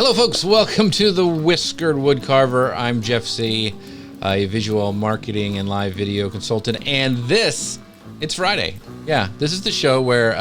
Hello folks, welcome to the Whiskered Woodcarver. I'm Jeff C., a visual marketing and live video consultant, and it's Friday. Yeah, this is the show where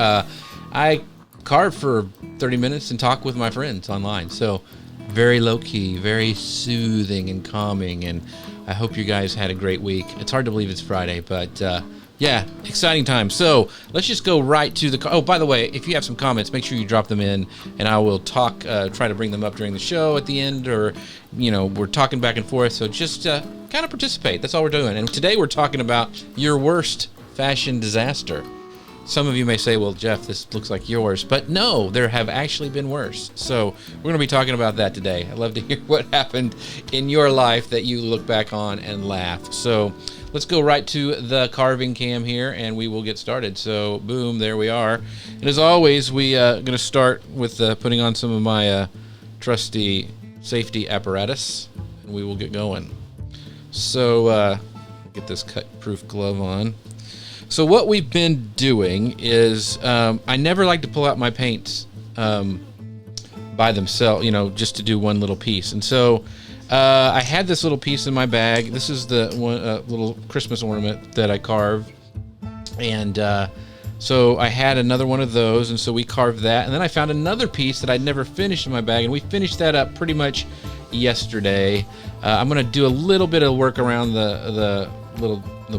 I carve for 30 minutes and talk with my friends online. So very low-key, very soothing and calming, and I hope you guys had a great week. It's hard to believe it's Friday, but yeah, exciting time. So let's just go right to the... Oh, by the way, if you have some comments, make sure you drop them in, and I will try to bring them up during the show at the end, or, you know, we're talking back and forth. So just kind of participate. That's all we're doing. And today we're talking about your worst fashion disaster. Some of you may say, well, Jeff, this looks like yours. But no, there have actually been worse. So we're going to be talking about that today. I'd love to hear what happened in your life that you look back on and laugh. So let's go right to the carving cam here, and we will get started. So, boom, there we are. And as always, we going to start with putting on some of my trusty safety apparatus, and we will get going. So, get this cut-proof glove on. So what we've been doing is, I never like to pull out my paints by themselves, you know, just to do one little piece. And so I had this little piece in my bag. This is the one little Christmas ornament that I carved. And so I had another one of those, and so we carved that. And then I found another piece that I'd never finished in my bag, and we finished that up pretty much yesterday. I'm going to do a little bit of work around the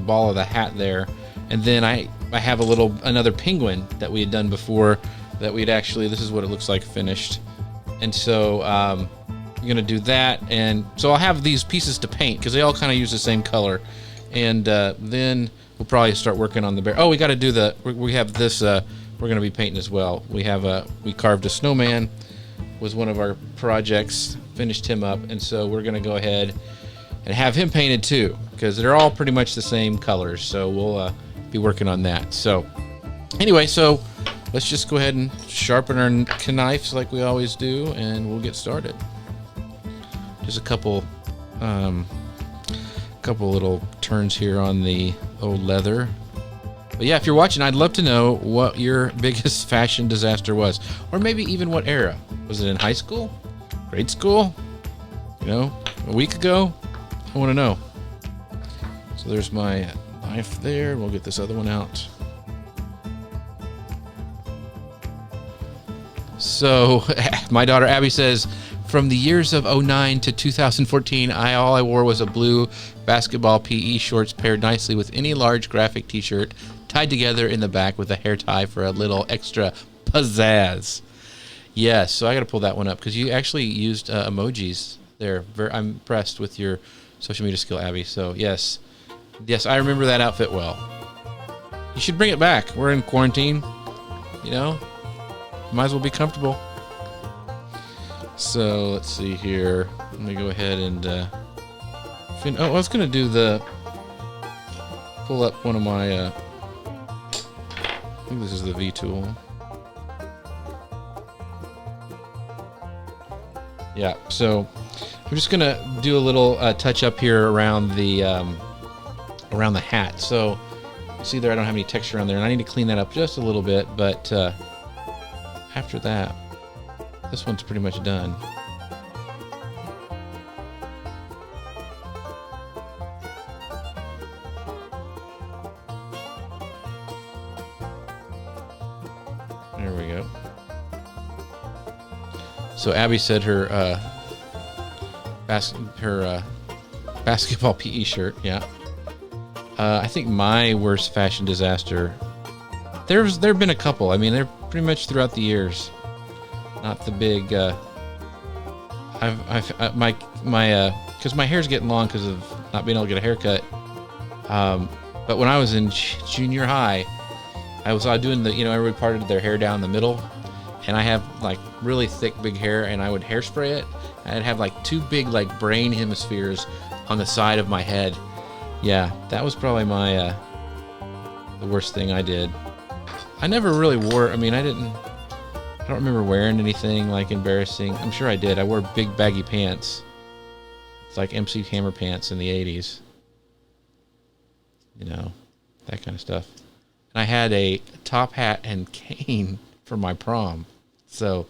ball of the hat there. And then I have another penguin that we had done before that we'd actually, this is what it looks like finished. And so I'm going to do that. And so I'll have these pieces to paint because they all kind of use the same color. And then we'll probably start working on the bear. Oh, we got to do we have this, we're going to be painting as well. We carved a snowman, was one of our projects, finished him up. And so we're going to go ahead and have him painted too, because they're all pretty much the same colors. So we'll be working on that. So anyway, so let's just go ahead and sharpen our knives like we always do, and we'll get started. Just a couple little turns here on the old leather. But yeah, if you're watching, I'd love to know what your biggest fashion disaster was, or maybe even what era. Was it in high school, grade school, you know, a week ago? I want to know. So there's my knife there. We'll get this other one out. So my daughter Abby says, from the years of 2009 to 2014, all I wore was a blue basketball PE shorts paired nicely with any large graphic t-shirt tied together in the back with a hair tie for a little extra pizzazz. Yes, so I got to pull that one up because you actually used emojis there. I'm impressed with your social media skill, Abby. So yes, I remember that outfit well. You should bring it back. We're in quarantine, you know. Might as well be comfortable. So let's see here. Let me go ahead and I was gonna do pull up one of my I think this is the V tool. Yeah, so I'm just gonna do a little touch up here around the hat. So you see there, I don't have any texture on there, and I need to clean that up just a little bit. But after that, this one's pretty much done. There we go. So Abby said her basketball PE shirt. Yeah. I think my worst fashion disaster. There have been a couple. I mean, they're pretty much throughout the years. Not the big. Because my hair's getting long because of not being able to get a haircut. But when I was in junior high, I was doing everybody parted their hair down the middle, and I have like really thick big hair, and I would hairspray it. I'd have like two big like brain hemispheres on the side of my head. Yeah, that was probably the worst thing I did. I never really wore. I don't remember wearing anything like embarrassing. I'm sure I did. I wore big baggy pants. It's like MC Hammer pants in the 80s. You know, that kind of stuff. And I had a top hat and cane for my prom. So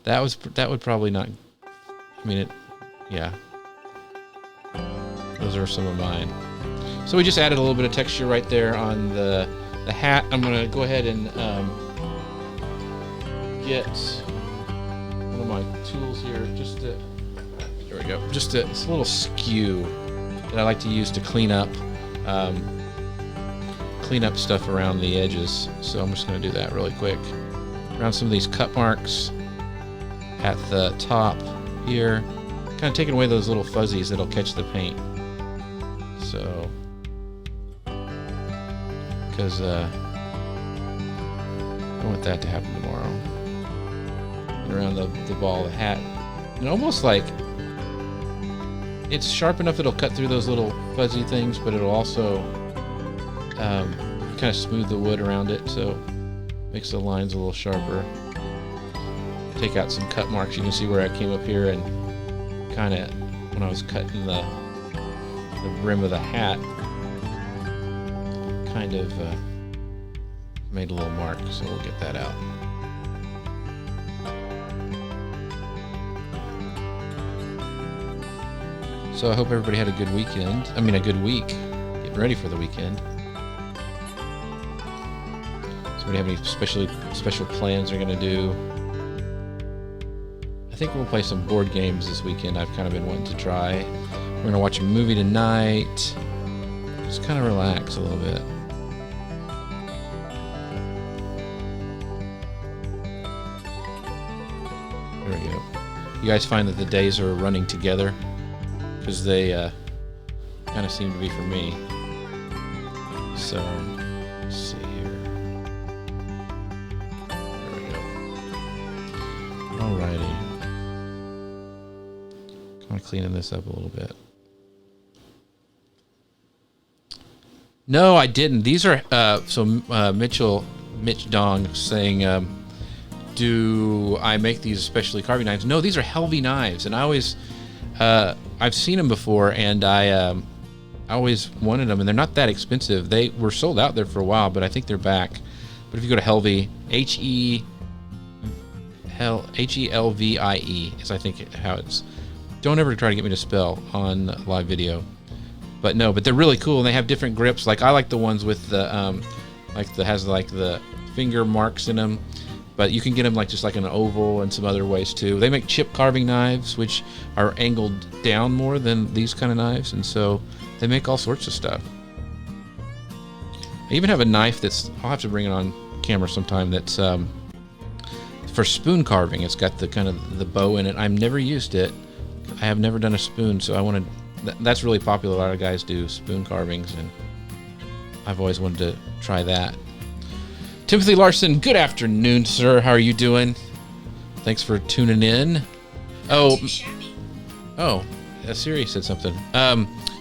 that would probably not I mean, yeah. Those are some of mine. So we just added a little bit of texture right there on the hat. I'm gonna go ahead and get one of my tools here, there we go, just this little skew that I like to use to clean up stuff around the edges. So I'm just gonna do that really quick around some of these cut marks at the top here, kind of taking away those little fuzzies that'll catch the paint. So, because I want that to happen tomorrow. And around the ball of the hat, and almost like it's sharp enough it'll cut through those little fuzzy things, but it'll also kind of smooth the wood around it, so makes the lines a little sharper. Take out some cut marks. You can see where I came up here and kind of, when I was cutting the rim of the hat, kind of made a little mark, so we'll get that out. So I hope everybody had a good weekend. I mean, a good week. Getting ready for the weekend. So do you have any special plans you're gonna do? I think we'll play some board games this weekend. I've kind of been wanting to try. We're gonna watch a movie tonight. Just kind of relax a little bit. There we go. You guys find that the days are running together? Because they kind of seem to be for me. So, let's see here. There we go. Alrighty. Kind of cleaning this up a little bit. No, I didn't. These are Mitch Dong saying, do I make these especially carving knives? No, these are Helvy knives, and I always I've seen them before, and I always wanted them, and they're not that expensive. They were sold out there for a while, but I think they're back. But if you go to Helvy, Helvie is I think how it's. Don't ever try to get me to spell on live video. But no, but they're really cool, and they have different grips. Like I like the ones with the has the finger marks in them. But you can get them just like an oval and some other ways too. They make chip carving knives, which are angled down more than these kind of knives, and so they make all sorts of stuff. I even have a knife I'll have to bring it on camera sometime, that's for spoon carving. It's got the kind of the bow in it. I've never used it. I have never done a spoon, so I want to. That's really popular. A lot of guys do spoon carvings, and I've always wanted to try that. Timothy Larson, good afternoon, sir. How are you doing? Thanks for tuning in. Siri said something.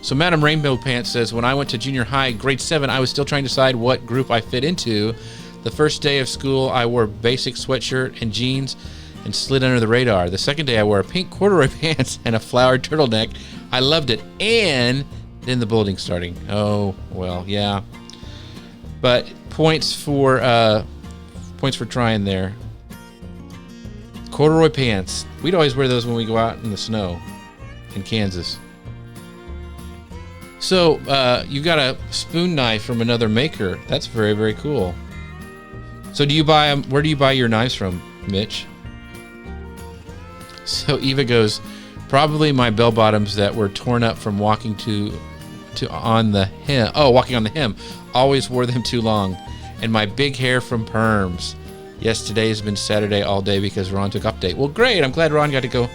So Madam Rainbow Pants says, when I went to junior high, grade 7, I was still trying to decide what group I fit into. The first day of school, I wore basic sweatshirt and jeans and slid under the radar. The second day, I wore pink corduroy pants and a flowered turtleneck. I loved it. And then the bulleting starting. Oh, well, yeah. But points for trying there. Corduroy pants. We'd always wear those when we go out in the snow in Kansas. So you got a spoon knife from another maker. That's very, very cool. So do you buy them? Where do you buy your knives from, Mitch? So Eva goes, probably my bell bottoms that were torn up from walking on the hem. Oh, walking on the hem. Always wore them too long. And my big hair from perms. Yes, today has been Saturday all day because Ron took update. Well, great. I'm glad Ron got to go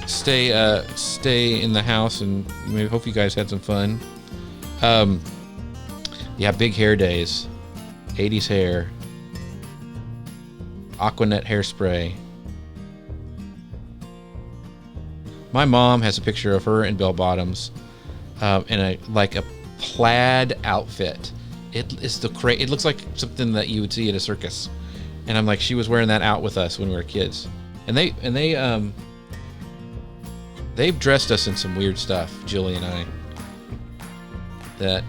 stay in the house, and maybe hope you guys had some fun. Yeah, big hair days. 80s hair. Aquanet hairspray. My mom has a picture of her in bell bottoms in a plaid outfit. It looks like something that you would see at a circus, and I'm like, she was wearing that out with us when we were kids, and they've dressed us in some weird stuff, Julie and I, that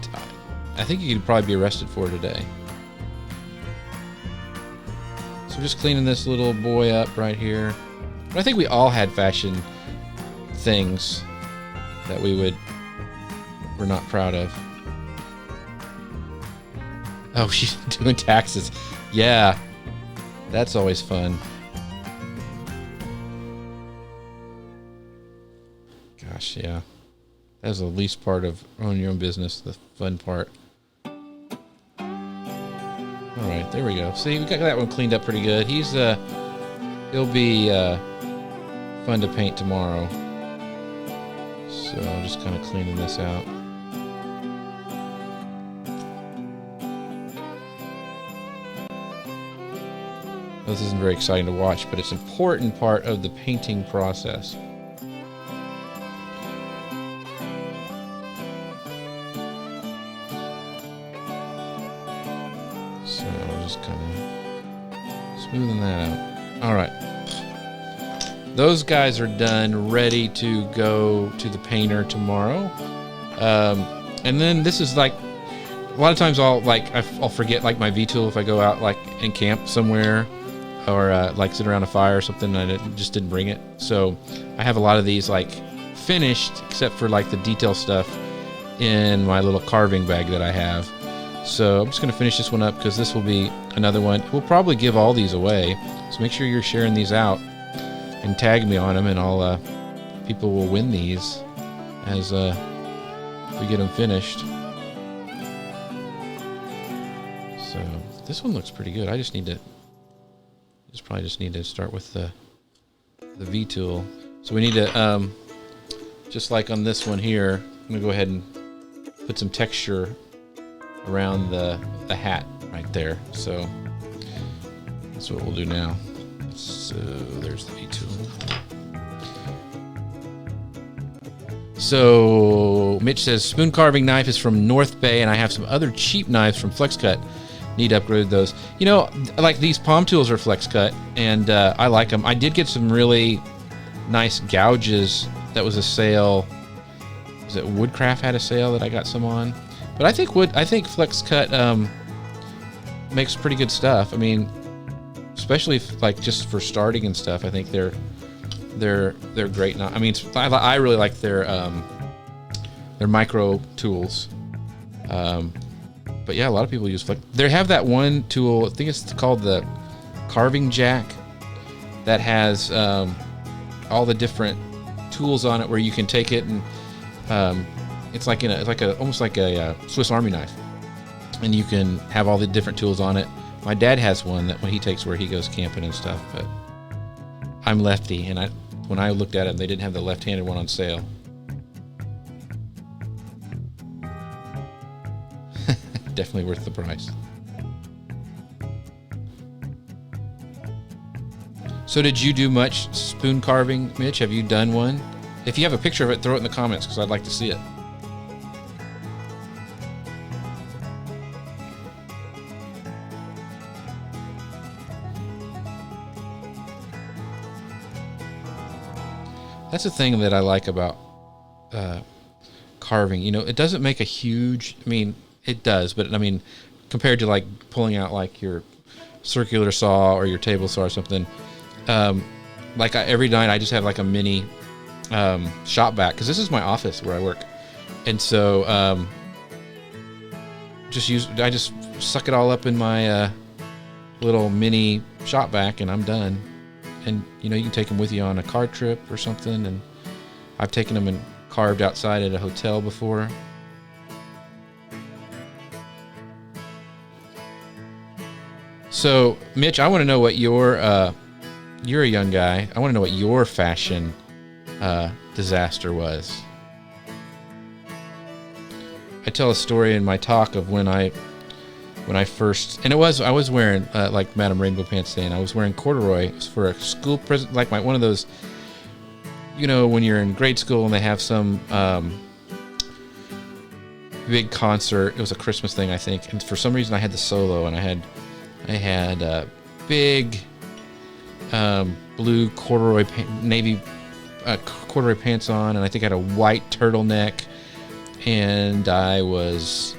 I think you could probably be arrested for today. So just cleaning this little boy up right here. But I think we all had fashion things that we're not proud of. Oh, she's doing taxes. Yeah, that's always fun. Gosh, yeah. That was the least part of owning your own business, the fun part. All right, there we go. See, we got that one cleaned up pretty good. He'll be fun to paint tomorrow. So I'm just kind of cleaning this out. This isn't very exciting to watch, but it's an important part of the painting process. So just kind of smoothing that out. All right. Those guys are done, ready to go to the painter tomorrow. And then this is like, a lot of times I'll forget like my V-tool if I go out like and camp somewhere, or like sit around a fire or something, and I just didn't bring it. So I have a lot of these like finished, except for like the detail stuff in my little carving bag that I have. So I'm just going to finish this one up because this will be another one. We'll probably give all these away. So make sure you're sharing these out and tag me on them, and people will win these as we get them finished. So this one looks pretty good. I probably just need to start with the V tool. So we need to just like on this one here, I'm gonna go ahead and put some texture around the hat right there. So that's what we'll do now. So there's the V tool. So Mitch says spoon carving knife is from North Bay, and I have some other cheap knives from FlexCut. Need to upgrade those. You know, like these palm tools are FlexCut, and I like them. I did get some really nice gouges. That was a sale. Was it Woodcraft had a sale that I got some on? But I think FlexCut makes pretty good stuff. I mean, especially like just for starting and stuff. I think they're great. I mean, I really like their micro tools. But yeah, a lot of people use Flex. They have that one tool, I think it's called the carving jack, that has all the different tools on it where you can take it and it's almost like a Swiss Army knife, and you can have all the different tools on it. My dad has one that when he takes where he goes camping and stuff, but I'm lefty, and when I looked at it, they didn't have the left-handed one on sale. Definitely worth the price. So did you do much spoon carving, Mitch? Have you done one? If you have a picture of it, throw it in the comments because I'd like to see it. That's the thing that I like about carving. You know, it doesn't make a huge, I mean, it does, but I mean, compared to like pulling out like your circular saw or your table saw or something, every night I just have like a mini shop vac, because this is my office where I work, and so I just suck it all up in my little mini shop vac, and I'm done. And you know, you can take them with you on a car trip or something, and I've taken them and carved outside at a hotel before. So, Mitch, I want to know what you're a young guy. I want to know what your fashion disaster was. I tell a story in my talk of when I first, and I was wearing like Madame Rainbow Pants saying, I was wearing corduroy. It was for a school present, like one of those, you know, when you're in grade school and they have some big concert. It was a Christmas thing, I think, and for some reason I had the solo, and I had big blue corduroy navy corduroy pants on, and I think I had a white turtleneck, and I was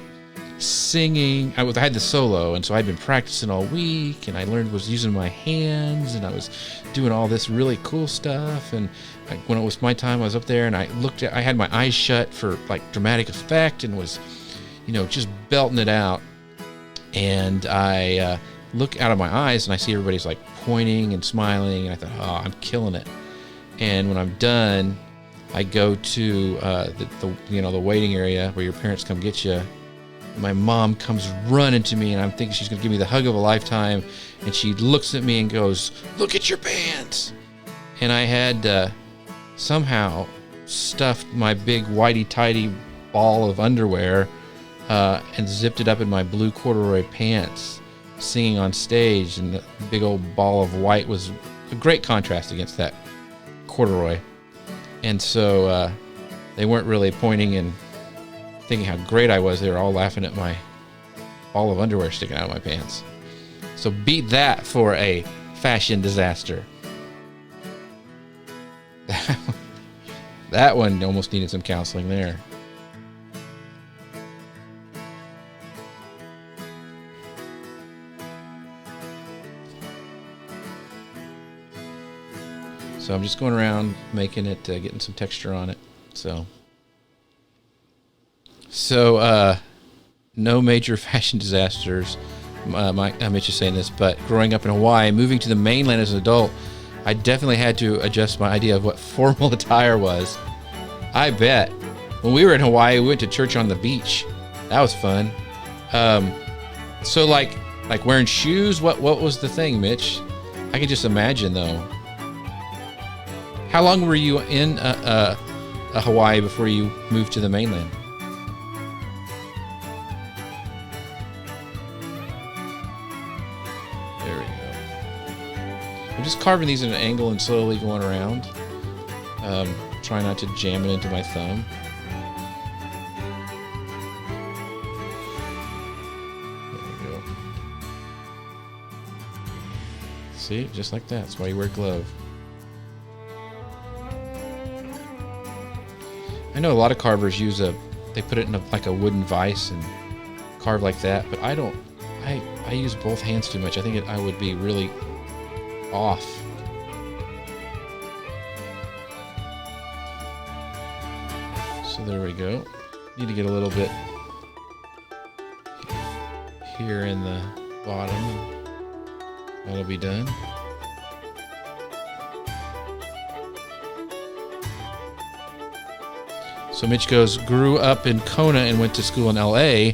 singing. I had the solo, and so I'd been practicing all week, and I was using my hands, and I was doing all this really cool stuff, and when it was my time, I was up there and I had my eyes shut for like dramatic effect and was, just belting it out. And I look out of my eyes and I see everybody's like pointing and smiling, and I thought, oh, I'm killing it. And when I'm done, I go to the waiting area where your parents come get you. My mom comes running to me, and I'm thinking she's going to give me the hug of a lifetime. And she looks at me and goes, "Look at your pants." And I had somehow stuffed my big whitey-tighty ball of underwear and zipped it up in my blue corduroy pants, singing on stage. And the big old ball of white was a great contrast against that corduroy. And so they weren't really pointing and thinking how great I was. They were all laughing at my ball of underwear sticking out of my pants. So beat that for a fashion disaster. That one almost needed some counseling there. So I'm just going around making it, getting some texture on it. So no major fashion disasters. Mitch is saying this, but growing up in Hawaii, moving to the mainland as an adult, I definitely had to adjust my idea of what formal attire was. I bet. When we were in Hawaii, we went to church on the beach. That was fun. So like wearing shoes, what was the thing, Mitch? I can just imagine though. How long were you in Hawaii before you moved to the mainland? There we go. I'm just carving these at an angle and slowly going around. Trying not to jam it into my thumb. There we go. See, just like that. That's why you wear a glove. I know a lot of carvers use they put it in like a wooden vise and carve like that, but I don't. I use both hands too much. I think I would be really off. So there we go. Need to get a little bit here in the bottom, and that'll be done. So Mitch goes, grew up in Kona and went to school in LA.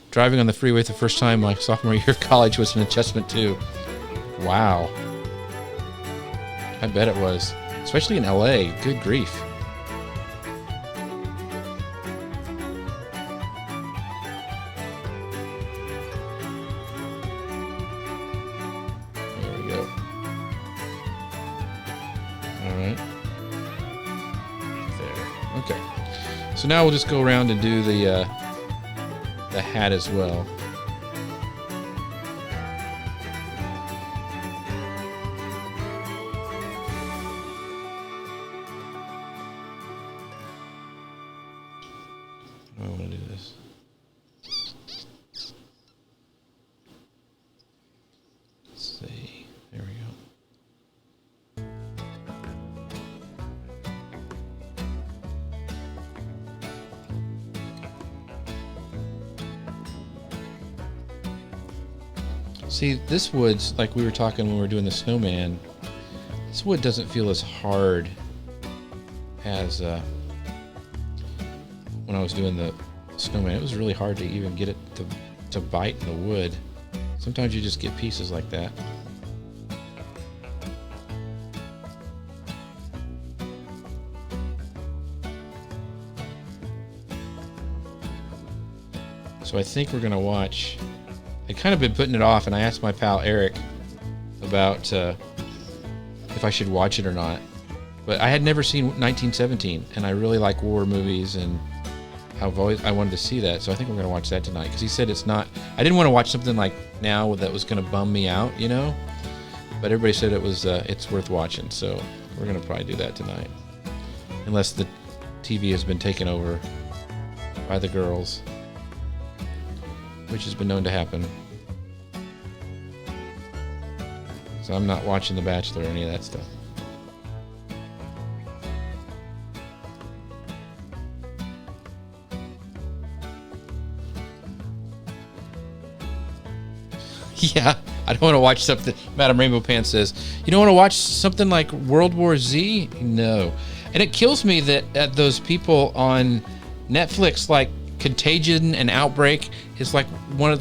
Driving on the freeway the first time my sophomore year of college was an adjustment too. Wow. I bet it was. Especially in LA. Good grief. There we go. Alright. There. Okay. So now we'll just go around and do the hat as well. I want to do this. Let's see. There we go. See, this wood's like we were talking when we were doing the snowman. This wood doesn't feel as hard as when I was doing the snowman. It was really hard to even get it to bite in the wood. Sometimes you just get pieces like that. So I think we're gonna watch. I kind of been putting it off, and I asked my pal Eric about if I should watch it or not. But I had never seen 1917, and I really like war movies, and I wanted to see that, so I think we're going to watch that tonight. Because he said it's not. I didn't want to watch something like now that was going to bum me out, you know. But everybody said it was it's worth watching, so we're going to probably do that tonight, unless the TV has been taken over by the girls, which has been known to happen. So I'm not watching The Bachelor or any of that stuff. Yeah, I don't want to watch something. Madam Rainbow Pants says, you don't want to watch something like World War Z? No. And it kills me that those people on Netflix, like Contagion and Outbreak, is like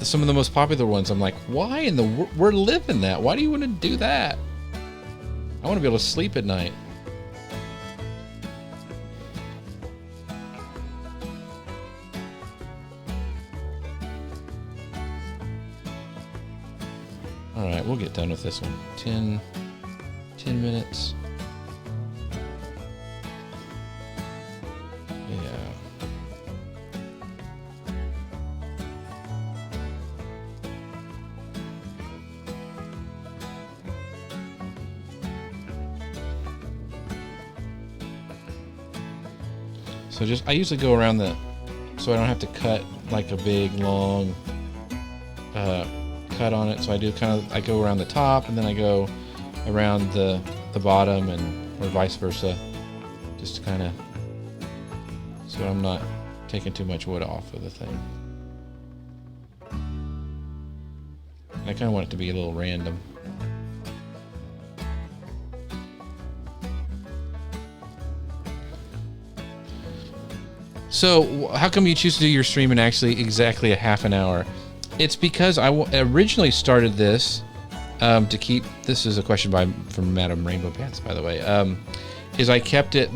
some of the most popular ones. I'm like, why in the world? We're living that. Why do you want to do that? I want to be able to sleep at night. All right, we'll get done with this one. 10 minutes. Yeah. So I usually go around so I don't have to cut like a big long cut on it. So I do I go around the top and then I go around the bottom or vice versa, just to kind of, so I'm not taking too much wood off of the thing. I kind of want it to be a little random. So how come you choose to do your stream in actually exactly a half an hour? It's because I originally started this to keep. This is a question from Madam Rainbow Pants, by the way. Is I kept it.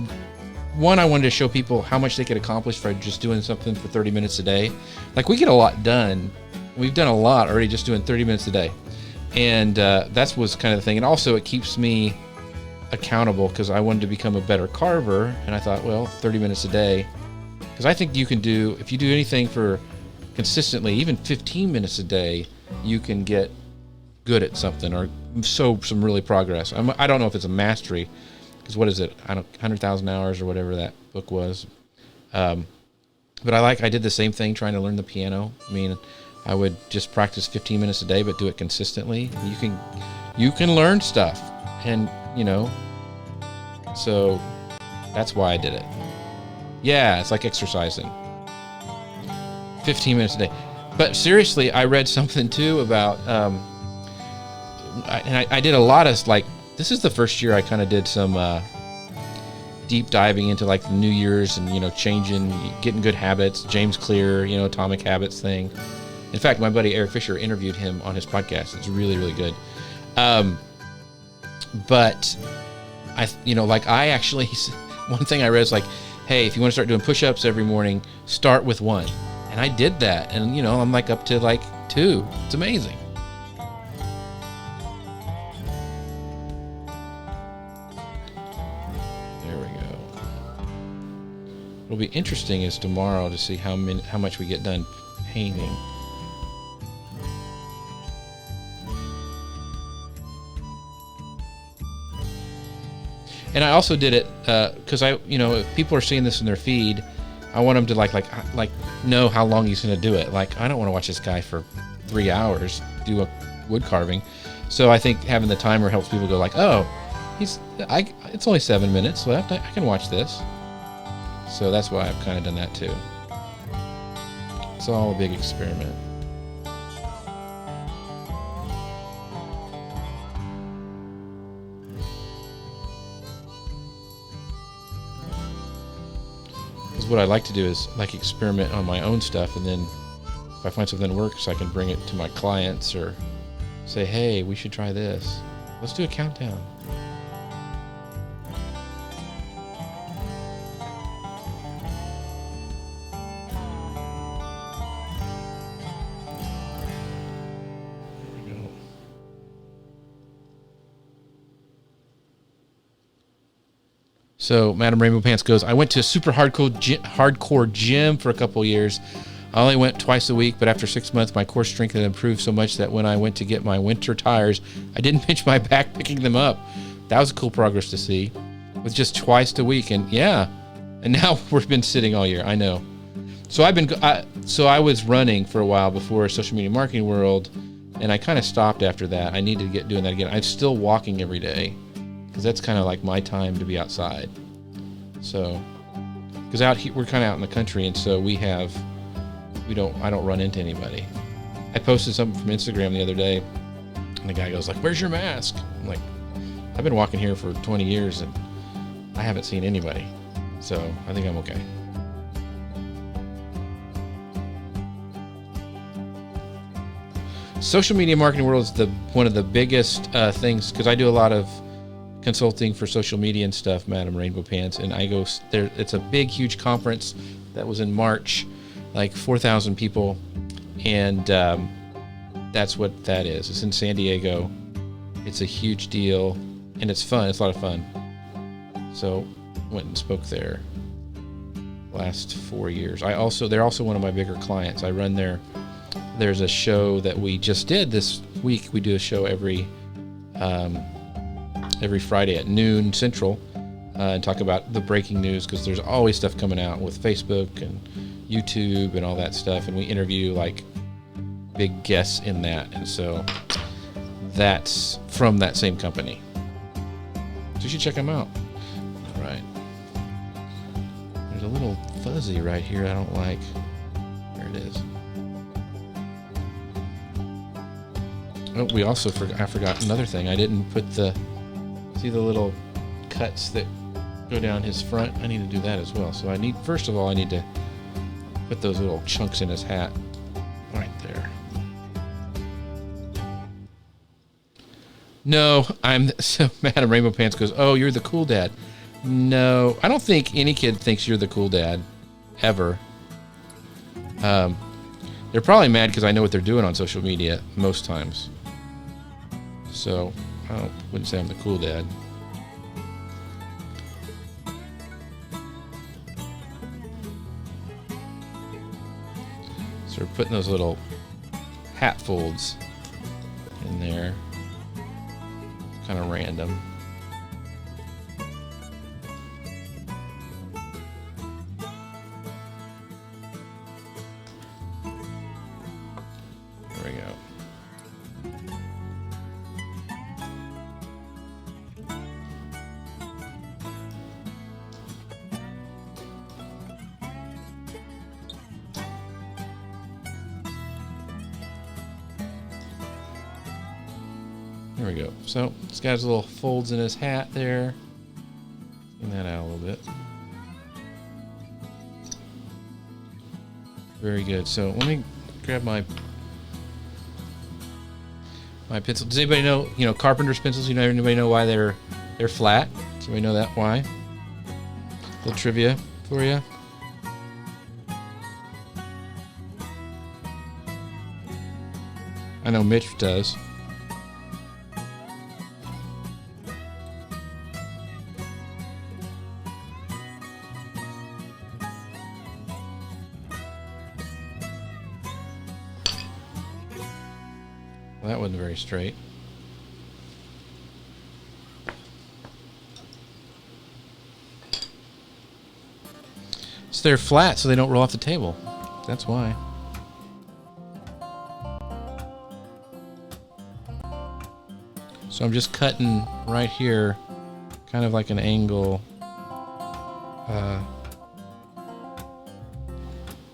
One, I wanted to show people how much they could accomplish by just doing something for 30 minutes a day. Like, we get a lot done. We've done a lot already just doing 30 minutes a day, and that was kind of the thing. And also, it keeps me accountable because I wanted to become a better carver, and I thought, well, 30 minutes a day, because I think you can do, if you do anything for consistently, even 15 minutes a day, you can get good at something or show some really progress. I don't know if it's a mastery, because what is it? 100,000 hours or whatever that book was. But I did the same thing trying to learn the piano. I mean, I would just practice 15 minutes a day, but do it consistently. You can learn stuff, and so that's why I did it. Yeah, it's like exercising. 15 minutes a day. But seriously, I read something too about, I did a lot of, like, this is the first year I kind of did some deep diving into like the New Year's and, changing, getting good habits, James Clear, Atomic Habits thing. In fact, my buddy Eric Fisher interviewed him on his podcast. It's really, really good. But I actually, one thing I read is like, hey, if you want to start doing push-ups every morning, start with one. And I did that, and I'm like up to like 2. It's amazing. There we go. What'll be interesting is tomorrow to see how much we get done painting. And I also did it because if people are seeing this in their feed, I want them to like know how long he's going to do it. Like, I don't want to watch this guy for 3 hours do a wood carving. So I think having the timer helps people go like, oh, it's only 7 minutes left. I can watch this. So that's why I've kind of done that too. It's all a big experiment. What I like to do is like experiment on my own stuff, and then if I find something that works, I can bring it to my clients or say, hey, we should try this. Let's do a countdown. There we go. So Madam Rainbow Pants goes, I went to a super hardcore gym for a couple years. I only went twice a week, but after 6 months, my core strength had improved so much that when I went to get my winter tires, I didn't pinch my back picking them up. That was a cool progress to see. With just twice a week, and yeah, and now we've been sitting all year. I know. So I was running for a while before social media marketing world, and I kind of stopped after that. I need to get doing that again. I'm still walking every day, because that's kind of like my time to be outside. So, because out here, we're kind of out in the country, and so I don't run into anybody. I posted something from Instagram the other day, and the guy goes like, "Where's your mask?" I'm like, "I've been walking here for 20 years and I haven't seen anybody, so I think I'm okay." Social media marketing world is one of the biggest things, because I do a lot of consulting for social media and stuff, Madam Rainbow Pants, and I go there. It's a big, huge conference that was in March, like 4,000 people, and that's what that is. It's in San Diego. It's a huge deal, and it's fun. It's a lot of fun. So went and spoke there last 4 years. They're also one of my bigger clients. I run there's a show that we just did this week. We do a show every Friday at noon Central, and talk about the breaking news, because there's always stuff coming out with Facebook and YouTube and all that stuff, and we interview like big guests in that, and so that's from that same company. So you should check them out. All right. There's a little fuzzy right here I don't like. There it is. Oh, I forgot another thing. I didn't put see the little cuts that go down his front? I need to do that as well. So first of all, I need to put those little chunks in his hat right there. No, so Madam Rainbow Pants goes, "Oh, you're the cool dad." No, I don't think any kid thinks you're the cool dad, ever. They're probably mad because I know what they're doing on social media most times. So I wouldn't say I'm the cool dad. So we're putting those little hat folds in there. Kind of random. There we go. There we go. So this guy's little folds in his hat there. Clean that out a little bit. Very good. So let me grab my pencil. Does anybody know, carpenter's pencils? Anybody know why they're flat? Does anybody know that why? A little trivia for you. I know Mitch does. Well, that wasn't very straight. So they're flat so they don't roll off the table. That's why. So I'm just cutting right here, kind of like an angle.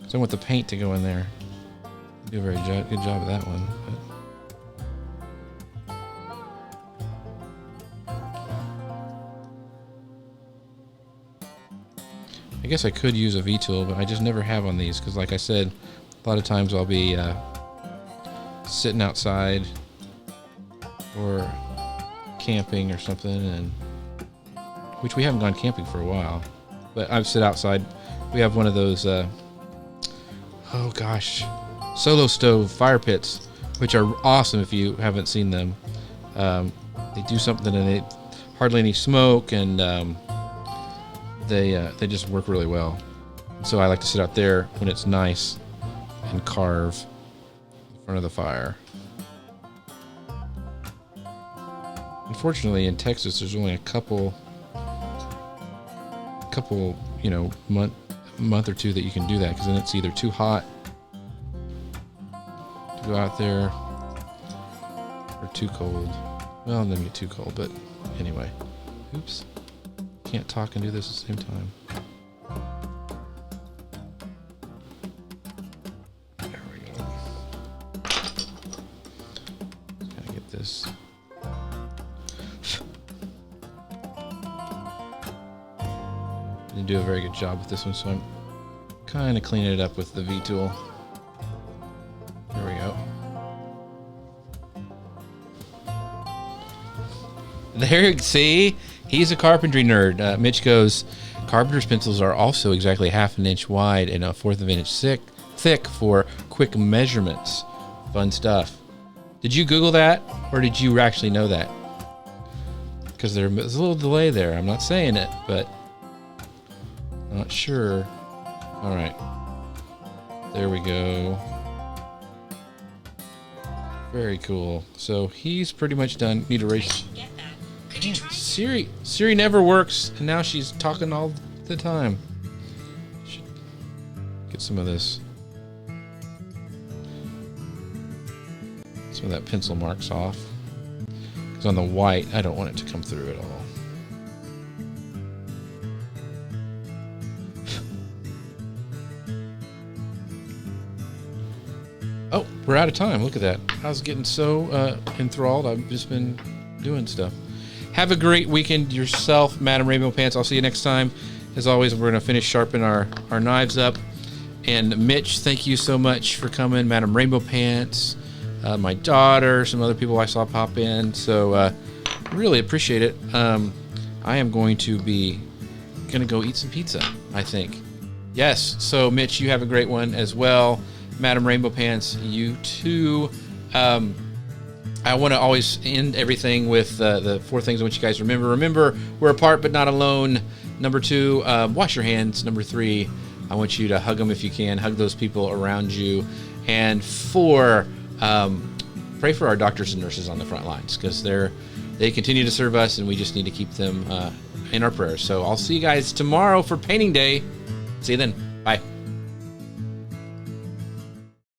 So I want the paint to go in there. Do a very good job of that one. I guess I could use a V-tool, but I just never have on these because, like I said, a lot of times I'll be sitting outside or camping or something, and which we haven't gone camping for a while. But I've sit outside. We have one of those, solo stove fire pits, which are awesome if you haven't seen them. They do something and they hardly any smoke, and they just work really well. So I like to sit out there when it's nice and carve in front of the fire. Unfortunately, in Texas, there's only a couple, month or two that you can do that, because then it's either too hot to go out there or too cold. Well, it doesn't get too cold, but anyway. Oops. Can't talk and do this at the same time. There we go. is. Didn't do a very good job with this one, so I'm kind of cleaning it up with the V-tool. There we go. There, see? He's a carpentry nerd. Mitch goes, carpenter's pencils are also exactly 1/2 inch wide and 1/4 of an inch thick for quick measurements. Fun stuff. Did you Google that, or did you actually know that? Because there's a little delay there. I'm not saying it, but I'm not sure. All right. There we go. Very cool. So he's pretty much done. Need to erase. Man, Siri never works, and now she's talking all the time. Should get some of this. Some of that pencil marks off. Because on the white, I don't want it to come through at all. Oh, we're out of time. Look at that. I was getting so enthralled. I've just been doing stuff. Have a great weekend yourself, Madam Rainbow Pants. I'll see you next time. As always, we're going to finish sharpening our knives up. And Mitch, thank you so much for coming. Madam Rainbow Pants, my daughter, some other people I saw pop in. So really appreciate it. I am going to go eat some pizza, I think. Yes, so Mitch, you have a great one as well. Madam Rainbow Pants, you too. I want to always end everything with the 4 things I want you guys to remember. Remember, we're apart but not alone. Number 2, wash your hands. Number 3, I want you to hug them if you can. Hug those people around you. And 4, pray for our doctors and nurses on the front lines, because they continue to serve us, and we just need to keep them in our prayers. So I'll see you guys tomorrow for painting day. See you then. Bye.